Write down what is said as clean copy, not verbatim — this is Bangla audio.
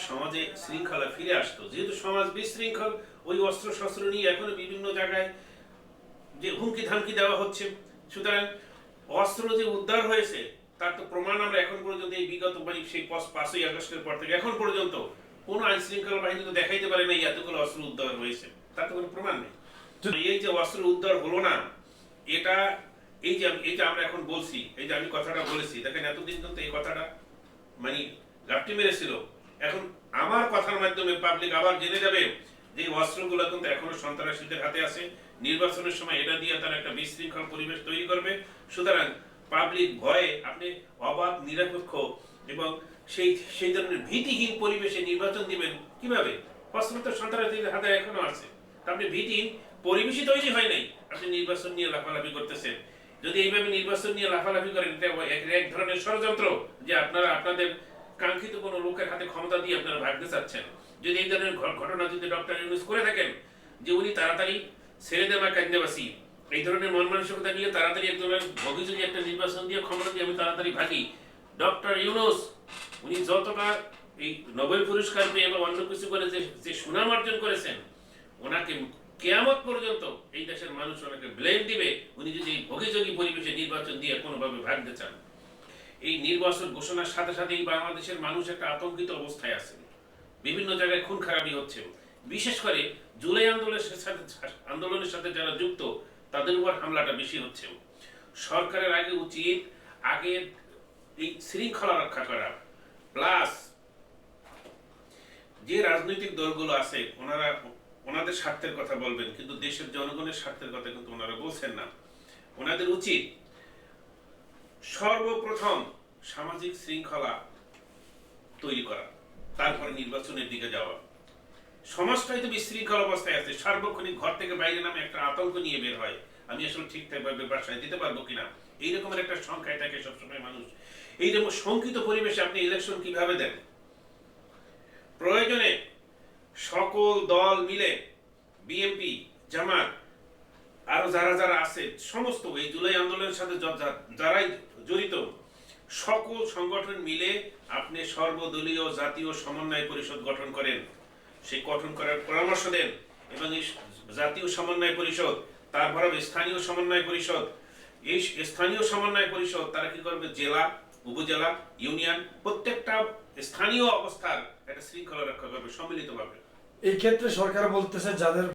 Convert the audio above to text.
সমাজে শৃঙ্খলা ফিরে আসতো। যেহেতু সমাজ বিশৃঙ্খল, ওই অস্ত্র শস্ত্র নিয়ে এখনো বিভিন্ন জায়গায় যে হুমকি ধামকি দেওয়া হচ্ছে, সুতরাং অস্ত্র যে উদ্ধার হয়েছে তার তো প্রমাণ আমরা এখন পর্যন্ত এই বিগত সেই 5ই আগস্টের পর থেকে এখন পর্যন্ত কোনো আইন শৃঙ্খলা বাহিনী তো দেখাইতে পারে না এতগুলো অস্ত্র উদ্ধার হয়েছে, তার তো কোনো প্রমাণ নেই। এই যে অস্ত্র উদ্ধার হলো না, এটা এই যে আমরা এখন বলছি, এই যে আমি কথাটা বলেছি, দেখেন এতদিন কিন্তু এই কথাটা মানে ঘাপটি মেরেছিল। এখন আমার কথার মাধ্যমে পাবলিক আবার জেনে যাবে যে অস্ত্রগুলো কিন্তু এখনো সন্ত্রাসীদের হাতে আছে। নির্বাচনের সময় এটা দিয়ে তারা একটা বিশৃঙ্খল পরিবেশ তৈরি করবে। সুতরাং পাবলিক ভয়ে আপনি অবাধ নিরপেক্ষ এবং সেই ধরনের ভীতিহীন পরিবেশে নির্বাচন দিবেন কিভাবে? অস্ত্র তো সন্ত্রাসীদের হাতে এখনো আছে। আপনি ভীতিহীন পরিবেশই তৈরি হয় নাই, আপনি নির্বাচন নিয়ে লাফালাফি করতেছেন। যদি এইভাবে নির্বাচন নিয়ে লাফালাফি করেন, এটা এক ধরনের ষড়যন্ত্র, যে আপনারা আপনাদের কাঙ্ক্ষিত কোনো লোকের হাতে ক্ষমতা দিয়ে আপনারা ভাগতে চাচ্ছেন। যদি এই ধরনের ঘটনা যদি ডক্টর ইউনূস করে থাকেন যে উনি তাড়াতাড়ি ছেড়ে দেওয়া কান্দেবাসী, এই ধরনের মন মানসিকতা নিয়ে তাড়াতাড়ি একজনের ভবিষ্যতে একটা নির্বাচন দিয়ে ক্ষমতা দিয়ে আমি তাড়াতাড়ি ভাগি, ডক্টর ইউনূস উনি যতটা এই নোবেল পুরস্কার পেয়ে বা অন্য কিছু করে যে সুনাম অর্জন করেছেন, ওনাকে কিয়ামত পর্যন্ত এই দেশের মানুষ ওনাকে ব্লেম দিবে উনি যদি এই ভোগীযোগী পরিবেশে নির্বাচন দিয়ে কোনোভাবে ভাগতে চান। এই নির্বাচন ঘোষণার সাথে সাথেই বাংলাদেশের মানুষ একটা আতঙ্কিত অবস্থায় আছে। বিভিন্ন জায়গায় খুন খারাপি হচ্ছে, বিশেষ করে জুলাই আন্দোলনের সাথে যারা যুক্ত তাদের উপর হামলাটা বেশি হচ্ছে। সরকারের আগে উচিত আগে এই শৃঙ্খলা রক্ষা করা, প্লাস যে রাজনৈতিক দলগুলো আছে ওনাদের স্বার্থের কথা বলবেন, কিন্তু দেশের জনগণের স্বার্থের কথা কিন্তু ওনারা বলছেন না। ওনাদের উচিত সর্বপ্রথম সামাজিক শৃঙ্খলা তৈরি করা, তারপরে নির্বাচনের দিকে যাওয়া। সমাজটাই তো বিশৃঙ্খল অবস্থায় আছে, সার্বক্ষণিক ঘর থেকে বাইরে নামে একটা আতঙ্ক নিয়ে বের হয়, আমি আসলে ঠিকঠাকভাবে বাসায় দিতে পারবো কিনা, এইরকমের একটা সংখ্যায় থাকে সবসময় মানুষ। এইরকম শঙ্কিত পরিবেশে আপনি ইলেকশন কিভাবে দেন? প্রয়োজনে সকল দল মিলে, বিএনপি, জামাত, আরো যারা যারা আছে সমস্ত এই জুলাই আন্দোলনের সাথে যারাই জড়িত সকল সংগঠন মিলে আপনি সর্বদলীয় জাতীয় সমন্বয় পরিষদ গঠন করেন, সেই গঠন করার পরামর্শ দেন। এবং এই জাতীয় সমন্বয় পরিষদ, তারপরে স্থানীয় সমন্বয় পরিষদ, এই স্থানীয় সমন্বয় পরিষদ তারা কি করবে? জেলা, উপজেলা, ইউনিয়ন, প্রত্যেকটা স্থানীয় অবস্থার একটা শৃঙ্খলা রক্ষা করবে সম্মিলিতভাবে। এই ক্ষেত্রে সরকার বলতেছে যাদের